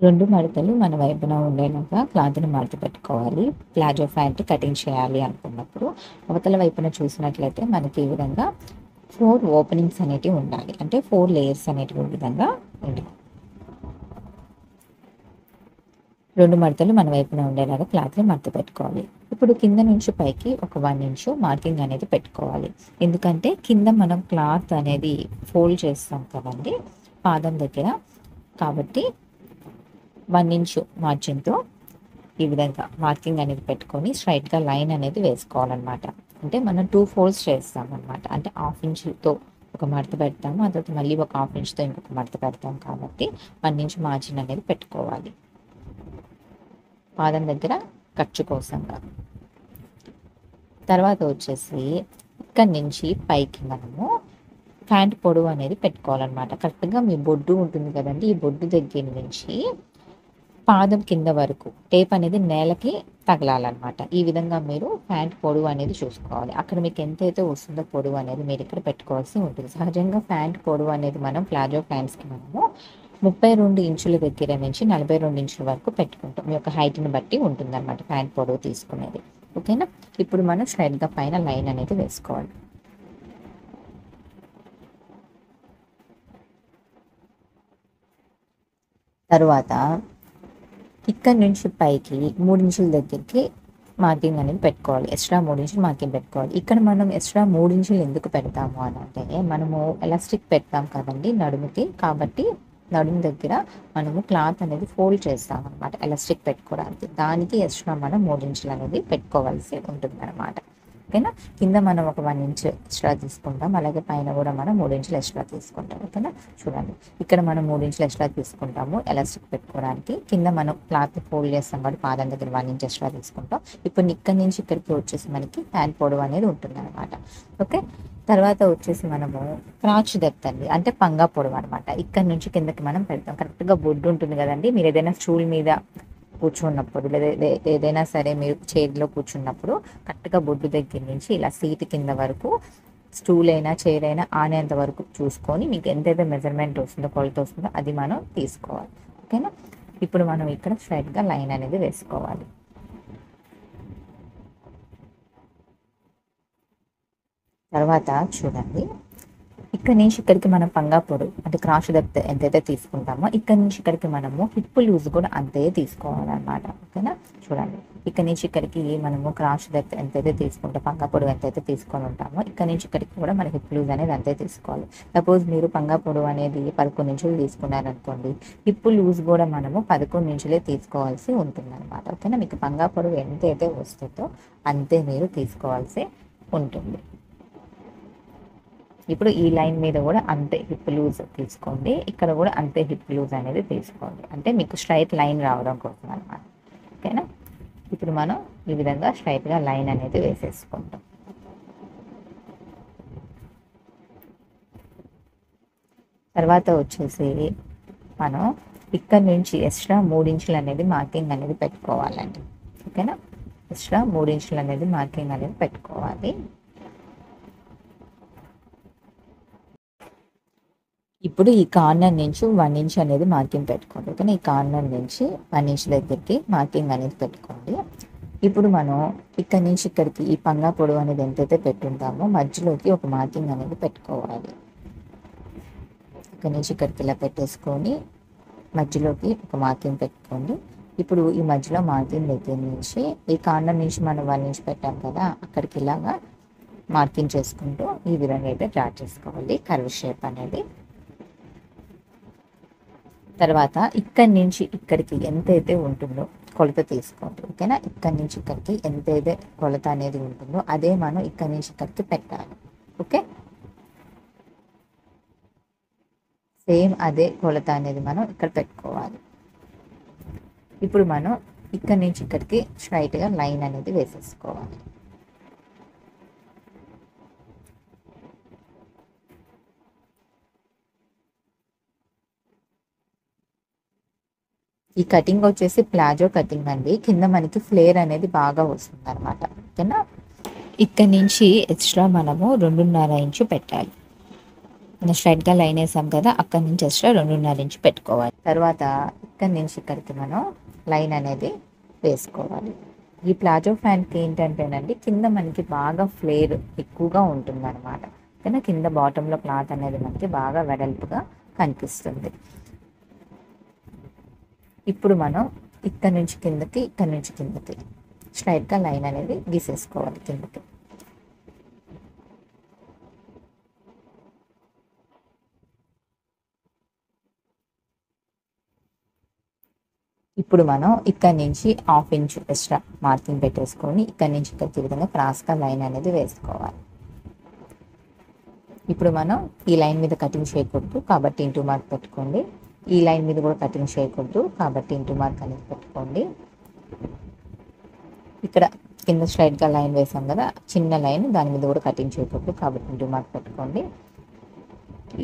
2 మడతలు మన వైపున ఉండేలాగా క్లాత్‌ని మడత పెట్టుకోవాలి. ప్లాజో ప్యాంట్ కటింగ్ చేయాలి అనుకున్నప్పుడు, అవతల వైపున చూసినట్లయితే మనకి ఈ విధంగా 4 ఓపెనింగ్స్ అనేటివి ఉండాలి. అంటే 4 లేయర్స్ అనేటివి ఈ విధంగా ఉండాలి. 2 మడతలు మన వైపున ఉండేలాగా క్లాత్‌ని మడత పెట్టుకోవాలి. ఇప్పుడు కింద నుంచి పైకి ఒక 1 ఇంచు మార్కింగ్ అనేది పెట్టుకోవాలి. ఎందుకంటే కింద మనం క్లాత్ అనేది ఫోల్డ్ చేస్తాం కదండీ! పాదం దగ్గర. కాబట్టి 1 ఇంచు మార్జిన్‌తో ఈ విధంగా మార్కింగ్ అనేది పెట్టుకొని స్ట్రెయిట్‌గా లైన్ అనేది వేసుకోవాలనమాట. అంటే మనం 2 ఫోల్డ్స్ చేస్తామనమాట. అంటే హాఫ్ ఇంచుతో ఒక మడత పెడతాము. ఆ తర్వాత మళ్ళీ ఒక హాఫ్ ఇంచుతో ఇంకొక మడత పెడతాం కాబట్టి 1 ఇంచ్ మార్జిన్ అనేది పెట్టుకోవాలి. పాదం దగ్గర ఖర్చు కోసంగా. తర్వాత వచ్చేసి ఇక్కడి నుంచి పైకి మనము ప్యాంట్ పొడవు అనేది పెట్టుకోవాలనమాట. కరెక్ట్‌గా మీ బొడ్డు ఉంటుంది కదండీ! ఈ బొడ్డు దగ్గర నుంచి పాదం కింద వరకు టేప్ అనేది నేలకి తగలాలన్నమాట. ఈ విధంగా మీరు ప్యాంట్ పొడవు అనేది చూసుకోవాలి. అక్కడ మీకు ఎంతైతే వస్తుందో పొడవు అనేది మీరు ఇక్కడ పెట్టుకోవాల్సి ఉంటుంది. సహజంగా ప్యాంట్ పొడవు అనేది మనం ప్లాజో ప్యాంట్స్‌కి మనము 32 ఇంచుల దగ్గర నుంచి 42 ఇంచుల వరకు పెట్టుకుంటాం. మీ యొక్క హైట్‌ని బట్టి ఉంటుందన్నమాట ప్యాంట్ పొడవు తీసుకునేది. ఓకేనా? ఇప్పుడు మనం స్ట్రెయిట్‌గా పైన లైన్ అనేది వేసుకోవాలి. తరువాత ఇక్కడి నుంచి పైకి 3 ఇంచుల దగ్గరికి మార్కింగ్ అనేది పెట్టుకోవాలి. ఎక్స్ట్రా 3 ఇంచులు మార్కింగ్ పెట్టుకోవాలి. ఇక్కడ మనం ఎక్స్ట్రా 3 ఇంచులు ఎందుకు పెడతాము అనంటే, మనము ఎలాస్టిక్ పెడతాం కదండీ నడుముకి. కాబట్టి నడుము దగ్గర మనము క్లాత్ అనేది ఫోల్డ్ చేస్తామనమాట ఎలాస్టిక్ పెట్టుకోవడానికి. దానికి ఎక్స్ట్రా మనం 3 ఇంచులు అనేది పెట్టుకోవాల్సి ఉంటుందన్నమాట. ఓకేనా? కింద మనం ఒక 1 ఇంచ్ ఎక్స్ట్రా తీసుకుంటాం. అలాగే పైన కూడా మనం 3 ఇంచులు ఎక్స్ట్రా తీసుకుంటాం. ఓకేనా? చూడండి. ఇక్కడ మనం 3 ఇంచులు ఎక్స్ట్రా తీసుకుంటాము ఎలాస్టిక్ పెట్టుకోవడానికి. కింద మనం క్లాత్ ఫోల్డ్ చేస్తాం కాబట్టి పాదం దగ్గర 1 ఇంచ్ ఎక్స్ట్రా తీసుకుంటాం. ఇప్పుడు ఇక్కడి నుంచి ఇక్కడికి వచ్చేసి మనకి హ్యాండ్ పొడవు అనేది ఉంటుందన్నమాట. ఓకే? తర్వాత వచ్చేసి మనము క్రాచ్ డెప్త్ అండి. అంటే పంగా పొడవు అనమాట. ఇక్కడి నుంచి కిందకి మనం పెడతాం. కరెక్ట్‌గా బొడ్డు ఉంటుంది కదండీ! మీరు ఏదైనా స్టూల్ మీద కూర్చున్నప్పుడు లేదా ఏదైనా సరే మీరు చైర్‌లో కూర్చున్నప్పుడు కరెక్ట్‌గా బొడ్డు దగ్గర నుంచి ఇలా సీట్ కింద వరకు స్టూల్ అయినా చైర్ అయినా ఆనేంత వరకు చూసుకొని మీకు ఎంతైతే మెజర్మెంట్ వస్తుందో కొలత వస్తుందో అది మనం తీసుకోవాలి. ఓకేనా? ఇప్పుడు మనం ఇక్కడ స్ట్రైట్‌గా లైన్ అనేది వేసుకోవాలి. తర్వాత చూడండి. ఇక్కడి నుంచి ఇక్కడికి మనం పంగా పొడవు అంటే క్రాస్ డెప్త్ ఎంతైతే తీసుకుంటామో ఇక్కడి నుంచి ఇక్కడికి మనము హిప్ లూజ్ కూడా అంతే తీసుకోవాలన్నమాట. ఓకేనా? చూడండి. ఇక్కడి నుంచి ఇక్కడికి మనము క్రాస్ డెప్త్ ఎంతైతే తీసుకుంటామో పంగా పొడవు ఎంతైతే తీసుకొని ఉంటామో ఇక్కడి నుంచి ఇక్కడికి కూడా మన హిప్ లూజ్ అనేది అంతే తీసుకోవాలి. సపోజ్ మీరు పంగా పొడవు అనేది 11 ఇంచులు తీసుకున్నారనుకోండి, హిప్ లూజ్ కూడా మనము 11 ఇంచులే తీసుకోవాల్సి ఉంటుందన్నమాట. ఓకేనా? మీకు పంగా పొడవు ఎంతైతే వస్తుందో అంతే మీరు తీసుకోవాల్సి ఉంటుంది. ఇప్పుడు ఈ లైన్ మీద కూడా అంతే హిప్ లూజ్ తీసుకోండి. ఇక్కడ కూడా అంతే హిప్ లూజ్ అనేది తీసుకోండి. అంటే మీకు స్ట్రైట్ లైన్ రావడం కోసం అనమాట. ఓకేనా? ఇప్పుడు మనం ఈ విధంగా స్ట్రైట్‌గా లైన్ అనేది వేసేసుకుంటాం. తర్వాత వచ్చేసి మనం ఇక్కడి నుంచి ఎక్స్ట్రా 3 ఇంచులు అనేది మార్కింగ్ అనేది పెట్టుకోవాలండి. ఓకేనా? ఎక్స్ట్రా 3 ఇంచులు అనేది మార్కింగ్ అనేది పెట్టుకోవాలి. ఇప్పుడు ఈ కార్నర్ నుంచి 1 ఇంచ్ అనేది మార్కింగ్ పెట్టుకోండి. ఓకేనా? ఈ కార్నర్ నుంచి 1 ఇంచ్ దగ్గరికి మార్కింగ్ అనేది పెట్టుకోండి. ఇప్పుడు మనం ఇక్కడి నుంచి ఇక్కడికి ఈ పంగా పొడవు అనేది ఎంతైతే పెట్టుంటామో మధ్యలోకి ఒక మార్కింగ్ అనేది పెట్టుకోవాలి. ఇక్కడి నుంచి ఇక్కడికి ఇలా పెట్టేసుకొని మధ్యలోకి ఒక మార్కింగ్ పెట్టుకోండి. ఇప్పుడు ఈ మధ్యలో మార్కింగ్ దగ్గర నుంచి ఈ కార్నర్ నుంచి మనం 1 ఇంచ్ పెట్టాం కదా, అక్కడికి ఇలాగా మార్కింగ్ చేసుకుంటూ ఈ విధంగా అయితే డ్రా చేసుకోవాలి కర్వ్ షేప్ అనేది. తర్వాత ఇక్కడి నుంచి ఇక్కడికి ఎంతైతే ఉంటుందో కొలత తీసుకోండి. ఓకేనా? ఇక్కడి నుంచి ఇక్కడికి ఎంతైతే కొలత అనేది ఉంటుందో అదే మనం ఇక్కడి నుంచి ఇక్కడికి పెట్టాలి. ఓకే? సేమ్ అదే కొలత అనేది మనం ఇక్కడ పెట్టుకోవాలి. ఇప్పుడు మనం ఇక్కడి నుంచి ఇక్కడికి స్ట్రైట్‌గా లైన్ అనేది వేసేసుకోవాలి. ఈ కటింగ్ వచ్చేసి ప్లాజో కటింగ్ అండి. కింద మనకి ఫ్లేర్ అనేది బాగా వస్తుందన్నమాట. ఓకేనా? ఇక్కడి నుంచి ఎక్స్ట్రా మనము 2.5 ఇంచు పెట్టాలి. మనం స్ట్రైట్‌గా లైన్ వేసాం కదా, అక్కడి నుంచి ఎక్స్ట్రా 2.5 ఇంచు పెట్టుకోవాలి. తర్వాత ఇక్కడి నుంచి ఇక్కడికి మనం లైన్ అనేది వేసుకోవాలి. ఈ ప్లాజో ప్యాంట్కి ఏంటంటేనండి కింద మనకి బాగా ఫ్లేర్ ఎక్కువగా ఉంటుందన్నమాట. కానీ కింద బాటంలో క్లాత్ అనేది మనకి బాగా వెడల్పుగా కనిపిస్తుంది. ఇప్పుడు మనం ఇక్కడ నుంచి కిందకి, ఇక్కడ నుంచి కిందకి స్ట్రైట్గా లైన్ అనేది గీసేసుకోవాలి కిందకి. ఇప్పుడు మనం ఇక్కడ నుంచి 1/2 ఇంచ్ ఎక్స్ట్రా మార్కింగ్ పెట్టేసుకొని ఇక్కడ నుంచి ఇక్కడికి విధంగా క్రాస్గా లైన్ అనేది వేసుకోవాలి. ఇప్పుడు మనం ఈ లైన్ మీద కటింగ్ చేయకూడదు కాబట్టి ఇంటూ మార్క్ పెట్టుకోండి. ఈ లైన్ మీద కూడా కటింగ్ చేయకూడదు కాబట్టి ఇంటూ మార్క్ అనేది పెట్టుకోండి. ఇక్కడ కింద స్ట్రైట్గా లైన్ వేసాం కదా, చిన్న లైన్, దాని మీద కూడా కటింగ్ చేయకూడదు కాబట్టి ఇంటూ మార్క్ పెట్టుకోండి.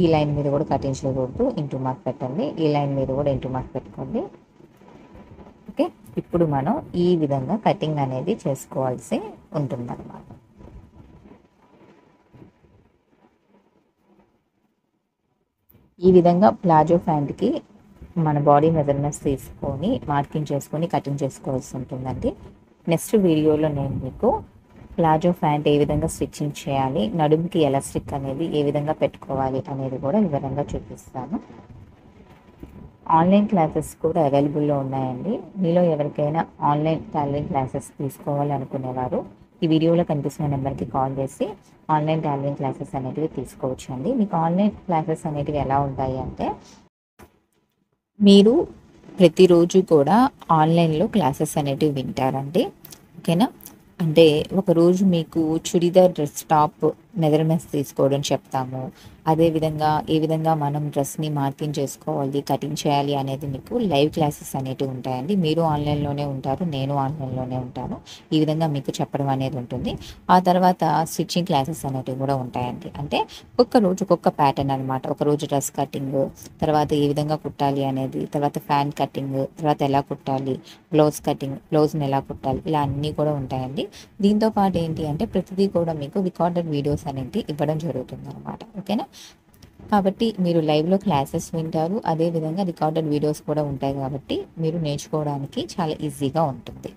ఈ లైన్ మీద కూడా కటింగ్ చేయకూడదు, ఇంటూ మార్క్ పెట్టండి. ఈ లైన్ మీద కూడా ఇంటూ మార్క్ పెట్టుకోండి. ఓకే, ఇప్పుడు మనం ఈ విధంగా కటింగ్ అనేది చేసుకోవాల్సి ఉంటుందన్నమాట. ఈ విధంగా ప్లాజో ప్యాంట్కి మన బాడీ మెజర్మెంట్స్ తీసుకొని మార్కింగ్ చేసుకొని కటింగ్ చేసుకోవాల్సి ఉంటుందండి. నెక్స్ట్ వీడియోలో నేను మీకు ప్లాజో ప్యాంట్ ఏ విధంగా స్టిచ్చింగ్ చేయాలి, నడుముకి ఎలాస్టిక్ అనేది ఏ విధంగా పెట్టుకోవాలి అనేది కూడా వివరంగా చూపిస్తాను. ఆన్లైన్ క్లాసెస్ కూడా అవైలబుల్లో ఉన్నాయండి. మీలో ఎవరికైనా ఆన్లైన్ టైలరింగ్ క్లాసెస్ తీసుకోవాలి అనుకునేవారు ఈ వీడియోలో కనిపిస్తున్న నెంబర్కి కాల్ చేసి ఆన్లైన్ టైలరింగ్ క్లాసెస్ అనేటివి తీసుకోవచ్చు అండి. మీకు ఆన్లైన్ క్లాసెస్ అనేటివి ఎలా ఉంటాయి అంటే, మీరు ప్రతిరోజు కూడా ఆన్లైన్లో క్లాసెస్ అనేటివి వింటారండి. ఓకేనా, అంటే ఒకరోజు మీకు చుడిదార్ డ్రెస్ టాప్ మెజర్మెంట్స్ తీసుకోవడం చెప్తాము. అదేవిధంగా ఏ విధంగా మనం డ్రెస్ని మార్కింగ్ చేసుకోవాలి, కటింగ్ చేయాలి అనేది మీకు లైవ్ క్లాసెస్ అనేటివి ఉంటాయండి. మీరు ఆన్లైన్లోనే ఉంటారు, నేను ఆన్లైన్లోనే ఉంటాను. ఈ విధంగా మీకు చెప్పడం అనేది ఉంటుంది. ఆ తర్వాత స్టిచ్చింగ్ క్లాసెస్ అనేటివి కూడా ఉంటాయండి. అంటే ఒక్క రోజు ఒక్కొక్క ప్యాటర్న్ అనమాట. ఒకరోజు డ్రెస్ కటింగ్, తర్వాత ఏ విధంగా కుట్టాలి అనేది, తర్వాత ఫ్యాన్ కటింగ్, తర్వాత ఎలా కుట్టాలి, బ్లౌజ్ కటింగ్, బ్లౌజ్ని ఎలా కుట్టాలి, ఇలా అన్నీ కూడా ఉంటాయండి. దీంతో పాటు ఏంటి అంటే ప్రతిదీ కూడా మీకు రికార్డెడ్ వీడియోస్ అనేది ఇవ్వడం జరుగుతుంది అనమాట. ఓకేనా, కాబట్టి మీరు లైవ్లో క్లాసెస్ వింటారు, అదేవిధంగా రికార్డెడ్ వీడియోస్ కూడా ఉంటాయి కాబట్టి మీరు నేర్చుకోవడానికి చాలా ఈజీగా ఉంటుంది.